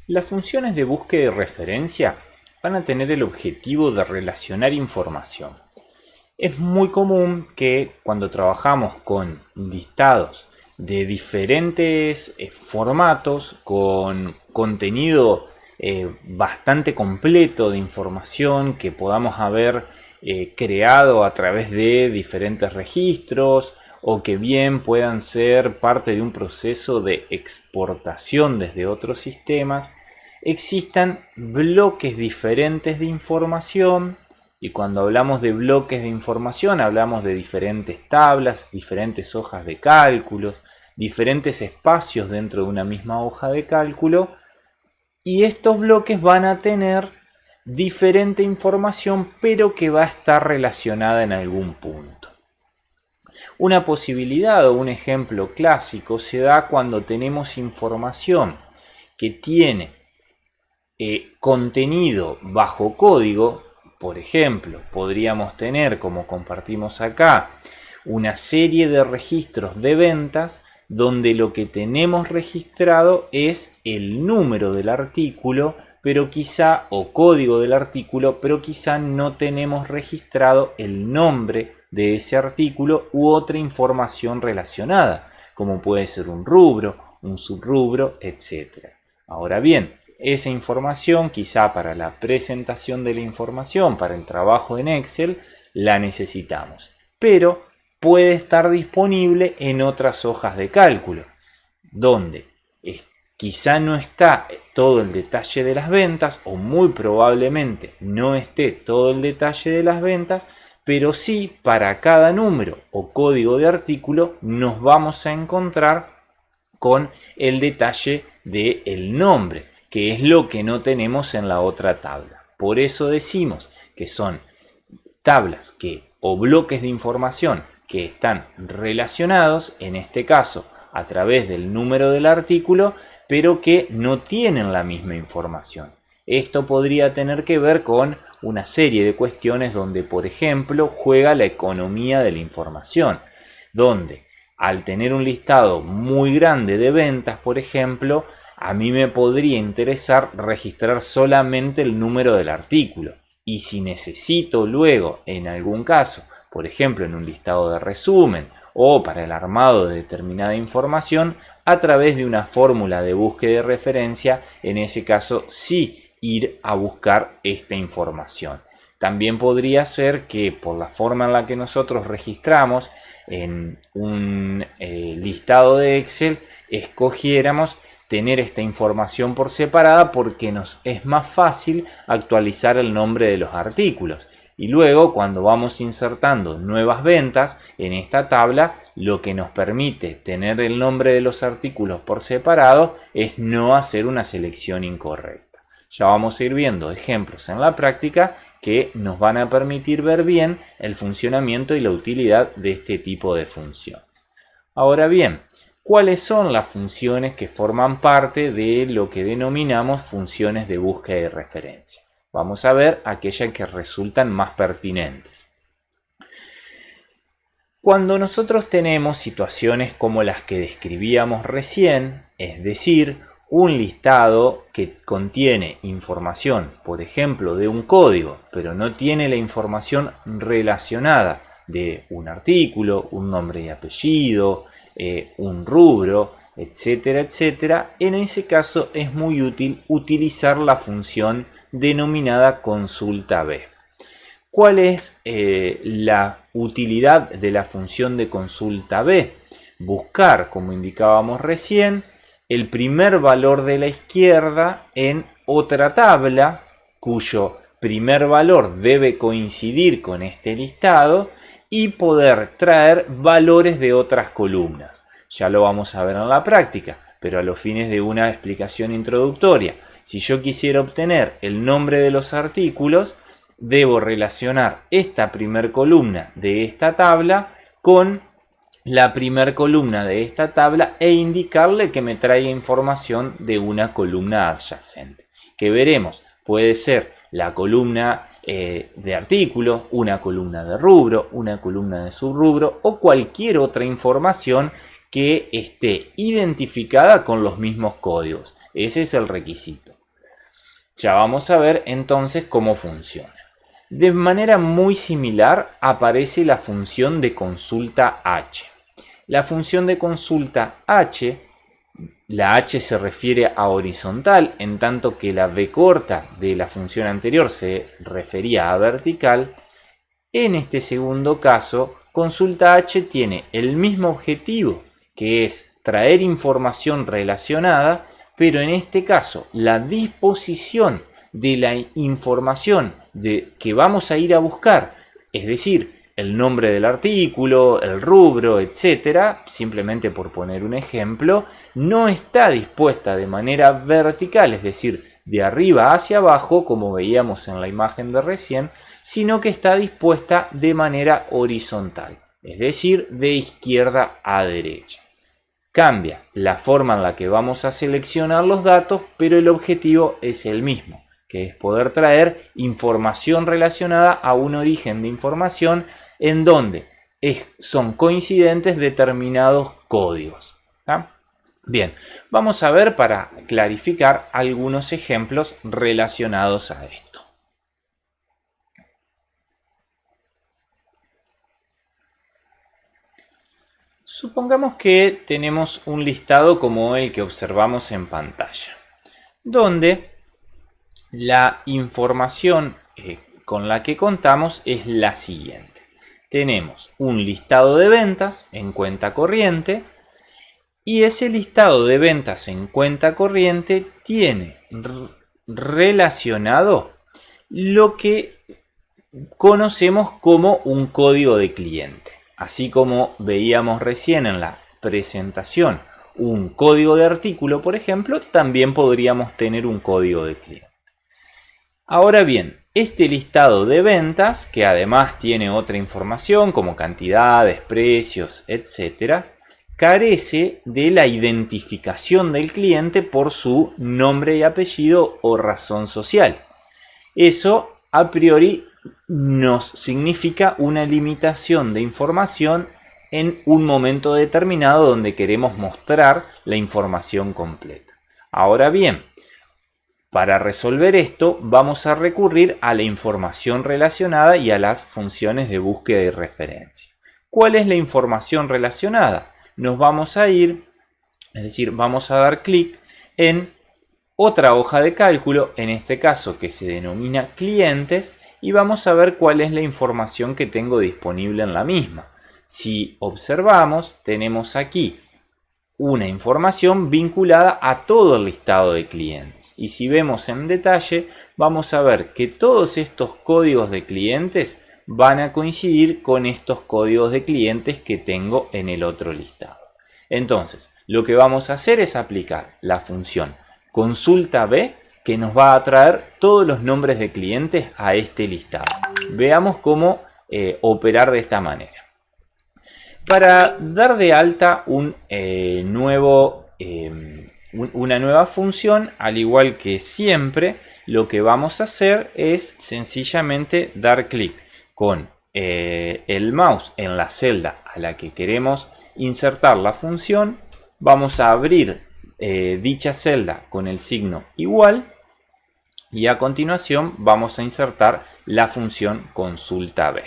Las funciones de búsqueda y referencia van a tener el objetivo de relacionar información. Es muy común que cuando trabajamos con listados de diferentes formatos, con contenido bastante completo de información que podamos haber creado a través de diferentes registros o que bien puedan ser parte de un proceso de exportación desde otros sistemas, existan bloques diferentes de información. Y cuando hablamos de bloques de información, hablamos de diferentes tablas, diferentes hojas de cálculos, diferentes espacios dentro de una misma hoja de cálculo. Y estos bloques van a tener diferente información, pero que va a estar relacionada en algún punto. Una posibilidad o un ejemplo clásico se da cuando tenemos información que tiene contenido bajo código. Por ejemplo, podríamos tener, como compartimos acá, una serie de registros de ventas donde lo que tenemos registrado es el número del artículo, pero quizá, o código del artículo, pero quizá no tenemos registrado el nombre de ese artículo u otra información relacionada, como puede ser un rubro, un subrubro, etc. Ahora bien, esa información, quizá para la presentación de la información, para el trabajo en Excel, la necesitamos. Pero puede estar disponible en otras hojas de cálculo, donde quizá no está todo el detalle de las ventas, o muy probablemente no esté todo el detalle de las ventas, pero sí para cada número o código de artículo nos vamos a encontrar con el detalle del nombre, que es lo que no tenemos en la otra tabla. Por eso decimos que son tablas o bloques de información que están relacionados, en este caso a través del número del artículo, pero que no tienen la misma información. Esto podría tener que ver con una serie de cuestiones donde, por ejemplo, juega la economía de la información, donde al tener un listado muy grande de ventas, por ejemplo, a mí me podría interesar registrar solamente el número del artículo. Y si necesito luego, en algún caso, por ejemplo en un listado de resumen o para el armado de determinada información, a través de una fórmula de búsqueda de referencia, en ese caso sí ir a buscar esta información. También podría ser que por la forma en la que nosotros registramos en un listado de Excel, escogiéramos tener esta información por separada porque nos es más fácil actualizar el nombre de los artículos. Y luego, cuando vamos insertando nuevas ventas en esta tabla, lo que nos permite tener el nombre de los artículos por separado es no hacer una selección incorrecta. Ya vamos a ir viendo ejemplos en la práctica que nos van a permitir ver bien el funcionamiento y la utilidad de este tipo de funciones. Ahora bien, ¿cuáles son las funciones que forman parte de lo que denominamos funciones de búsqueda y referencia? Vamos a ver aquellas que resultan más pertinentes. Cuando nosotros tenemos situaciones como las que describíamos recién, es decir, un listado que contiene información, por ejemplo, de un código, pero no tiene la información relacionada de un artículo, un nombre y apellido, un rubro, etcétera, etcétera, en ese caso es muy útil utilizar la función denominada consulta B. ¿Cuál es la utilidad de la función de consulta B? Buscar, como indicábamos recién, el primer valor de la izquierda en otra tabla cuyo primer valor debe coincidir con este listado y poder traer valores de otras columnas. Ya lo vamos a ver en la práctica, pero a los fines de una explicación introductoria. Si yo quisiera obtener el nombre de los artículos, debo relacionar esta primer columna de esta tabla con la primer columna de esta tabla e indicarle que me traiga información de una columna adyacente. Que veremos, puede ser la columna de artículo, una columna de rubro, una columna de subrubro o cualquier otra información que esté identificada con los mismos códigos. Ese es el requisito. Ya vamos a ver entonces cómo funciona. De manera muy similar aparece la función de consulta H. La función de consulta H, la H se refiere a horizontal, en tanto que la B corta de la función anterior se refería a vertical. En este segundo caso, consulta H tiene el mismo objetivo, que es traer información relacionada, pero en este caso la disposición de la información que vamos a ir a buscar, es decir, el nombre del artículo, el rubro, etcétera, simplemente por poner un ejemplo, no está dispuesta de manera vertical, es decir, de arriba hacia abajo, como veíamos en la imagen de recién, sino que está dispuesta de manera horizontal, es decir, de izquierda a derecha. Cambia la forma en la que vamos a seleccionar los datos, pero el objetivo es el mismo, que es poder traer información relacionada a un origen de información en donde son coincidentes determinados códigos. ¿Ah? Bien, vamos a ver para clarificar algunos ejemplos relacionados a esto. Supongamos que tenemos un listado como el que observamos en pantalla, donde la información con la que contamos es la siguiente. Tenemos un listado de ventas en cuenta corriente y ese listado de ventas en cuenta corriente tiene relacionado lo que conocemos como un código de cliente. Así como veíamos recién en la presentación un código de artículo, por ejemplo, también podríamos tener un código de cliente. Ahora bien, este listado de ventas, que además tiene otra información como cantidades, precios, etc., carece de la identificación del cliente por su nombre y apellido o razón social. Eso a priori nos significa una limitación de información en un momento determinado donde queremos mostrar la información completa. Ahora bien, para resolver esto vamos a recurrir a la información relacionada y a las funciones de búsqueda y referencia. ¿Cuál es la información relacionada? Nos vamos a ir, es decir, vamos a dar clic en otra hoja de cálculo, en este caso que se denomina clientes, y vamos a ver cuál es la información que tengo disponible en la misma. Si observamos, tenemos aquí una información vinculada a todo el listado de clientes. Y si vemos en detalle, vamos a ver que todos estos códigos de clientes van a coincidir con estos códigos de clientes que tengo en el otro listado. Entonces, lo que vamos a hacer es aplicar la función consulta B, que nos va a traer todos los nombres de clientes a este listado. Veamos cómo operar de esta manera. Para dar de alta una nueva función, al igual que siempre, lo que vamos a hacer es sencillamente dar clic con el mouse en la celda a la que queremos insertar la función. Vamos a abrir dicha celda con el signo igual y a continuación vamos a insertar la función consulta B.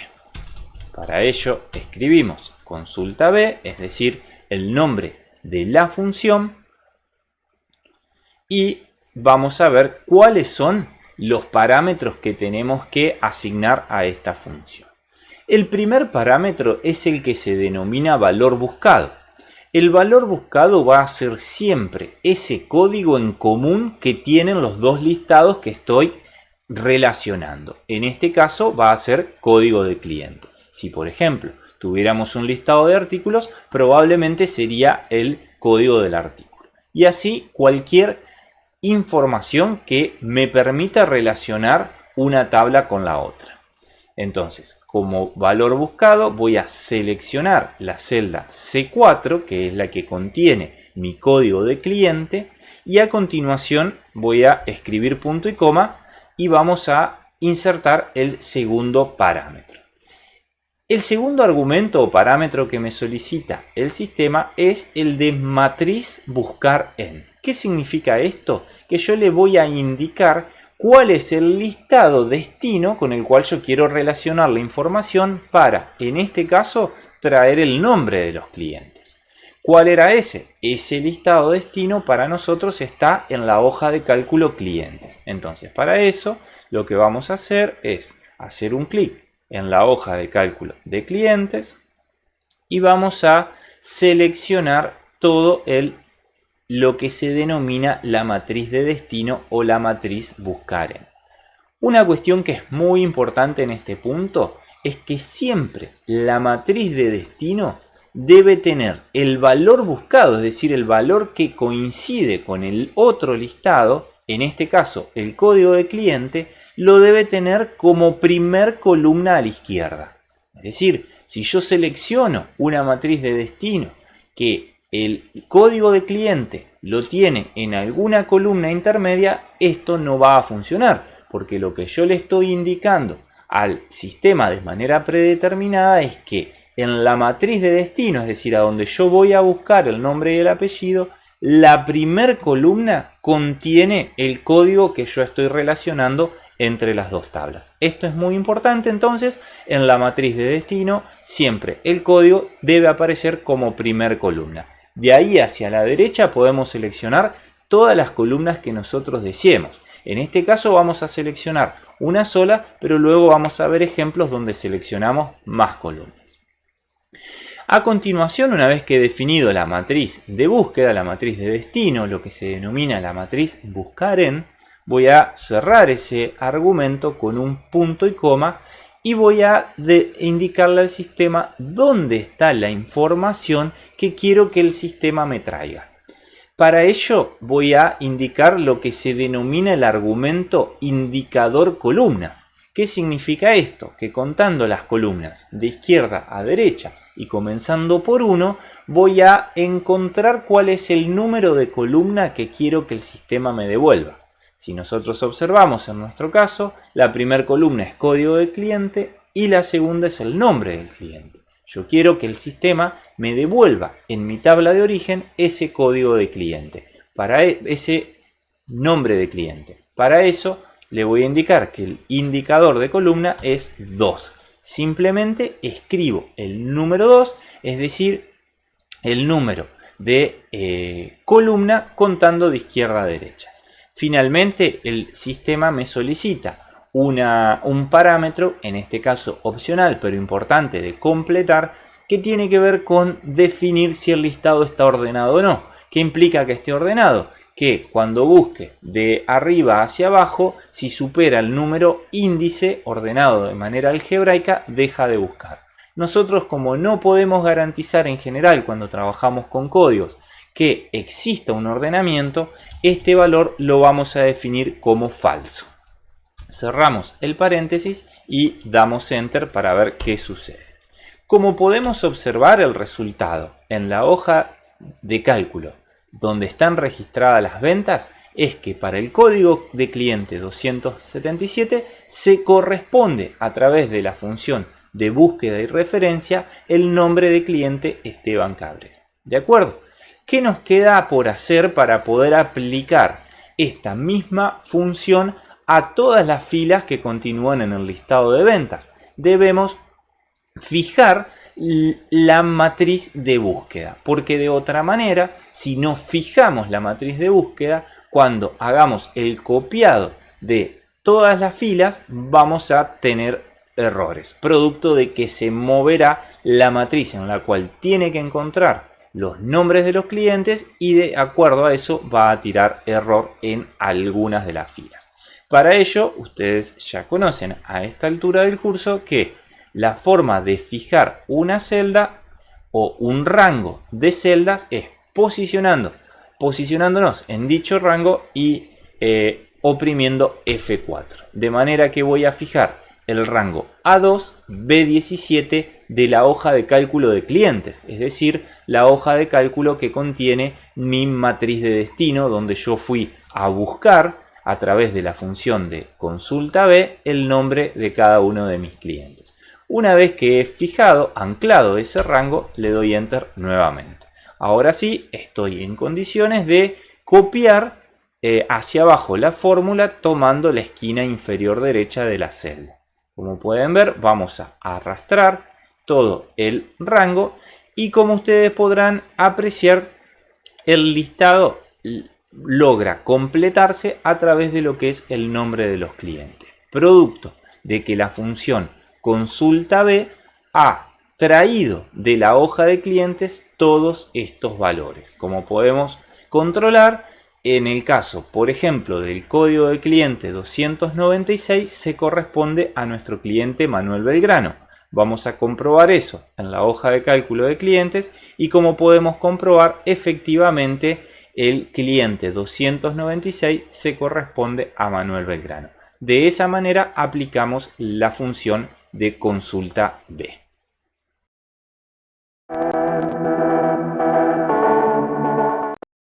Para ello escribimos consulta B, es decir, el nombre de la función, y vamos a ver cuáles son los parámetros que tenemos que asignar a esta función. El primer parámetro es el que se denomina valor buscado. El valor buscado va a ser siempre ese código en común que tienen los dos listados que estoy relacionando. En este caso va a ser código de cliente. Si por ejemplo tuviéramos un listado de artículos, probablemente sería el código del artículo. Y así cualquier información que me permita relacionar una tabla con la otra. Entonces, como valor buscado voy a seleccionar la celda C4, que es la que contiene mi código de cliente, y a continuación voy a escribir punto y coma y vamos a insertar el segundo parámetro. El segundo argumento o parámetro que me solicita el sistema es el de matriz buscar en. ¿Qué significa esto? Que yo le voy a indicar cuál es el listado destino con el cual yo quiero relacionar la información para, en este caso, traer el nombre de los clientes. ¿Cuál era ese? Ese listado destino para nosotros está en la hoja de cálculo clientes. Entonces, para eso, lo que vamos a hacer es hacer un clic en la hoja de cálculo de clientes y vamos a seleccionar todo lo que se denomina la matriz de destino o la matriz buscar en. Una cuestión que es muy importante en este punto es que siempre la matriz de destino debe tener el valor buscado, es decir, el valor que coincide con el otro listado, en este caso el código de cliente, lo debe tener como primer columna a la izquierda. Es decir, si yo selecciono una matriz de destino que el código de cliente lo tiene en alguna columna intermedia, esto no va a funcionar, porque lo que yo le estoy indicando al sistema de manera predeterminada es que en la matriz de destino, es decir, a donde yo voy a buscar el nombre y el apellido, la primer columna contiene el código que yo estoy relacionando entre las dos tablas. Esto es muy importante, entonces, en la matriz de destino siempre el código debe aparecer como primer columna. De ahí hacia la derecha podemos seleccionar todas las columnas que nosotros deseemos. En este caso vamos a seleccionar una sola, pero luego vamos a ver ejemplos donde seleccionamos más columnas. A continuación, una vez que he definido la matriz de búsqueda, la matriz de destino, lo que se denomina la matriz buscar en, voy a cerrar ese argumento con un punto y coma y voy a indicarle al sistema dónde está la información que quiero que el sistema me traiga. Para ello voy a indicar lo que se denomina el argumento indicador columnas. ¿Qué significa esto? Que contando las columnas de izquierda a derecha y comenzando por 1, voy a encontrar cuál es el número de columna que quiero que el sistema me devuelva. Si nosotros observamos en nuestro caso, la primera columna es código de cliente y la segunda es el nombre del cliente. Yo quiero que el sistema me devuelva en mi tabla de origen ese código de cliente, para ese nombre de cliente. Para eso le voy a indicar que el indicador de columna es 2. Simplemente escribo el número 2, es decir, el número de columna contando de izquierda a derecha. Finalmente, el sistema me solicita un parámetro, en este caso opcional, pero importante de completar, que tiene que ver con definir si el listado está ordenado o no. ¿Qué implica que esté ordenado? Que cuando busque de arriba hacia abajo, si supera el número índice ordenado de manera algebraica, deja de buscar. Nosotros, como no podemos garantizar en general cuando trabajamos con códigos que exista un ordenamiento, este valor lo vamos a definir como falso. Cerramos el paréntesis y damos Enter para ver qué sucede. Como podemos observar, el resultado en la hoja de cálculo donde están registradas las ventas es que para el código de cliente 277 se corresponde a través de la función de búsqueda y referencia el nombre de cliente Esteban Cabrera. ¿De acuerdo? ¿Qué nos queda por hacer para poder aplicar esta misma función a todas las filas que continúan en el listado de ventas? Debemos fijar la matriz de búsqueda, porque de otra manera, si no fijamos la matriz de búsqueda, cuando hagamos el copiado de todas las filas, vamos a tener errores, producto de que se moverá la matriz en la cual tiene que encontrar los nombres de los clientes y de acuerdo a eso va a tirar error en algunas de las filas. Para ello, ustedes ya conocen a esta altura del curso que la forma de fijar una celda o un rango de celdas es posicionándonos en dicho rango y oprimiendo F4. De manera que voy a fijar el rango A2, B17 de la hoja de cálculo de clientes, es decir, la hoja de cálculo que contiene mi matriz de destino, donde yo fui a buscar a través de la función de consulta B el nombre de cada uno de mis clientes. Una vez que he fijado, anclado ese rango, le doy Enter nuevamente. Ahora sí, estoy en condiciones de copiar hacia abajo la fórmula tomando la esquina inferior derecha de la celda. Como pueden ver, vamos a arrastrar todo el rango y como ustedes podrán apreciar, el listado logra completarse a través de lo que es el nombre de los clientes. Producto de que la función consulta B ha traído de la hoja de clientes todos estos valores. Como podemos controlar, en el caso, por ejemplo, del código de cliente 296 se corresponde a nuestro cliente Manuel Belgrano. Vamos a comprobar eso en la hoja de cálculo de clientes y como podemos comprobar, efectivamente el cliente 296 se corresponde a Manuel Belgrano. De esa manera aplicamos la función de consulta B.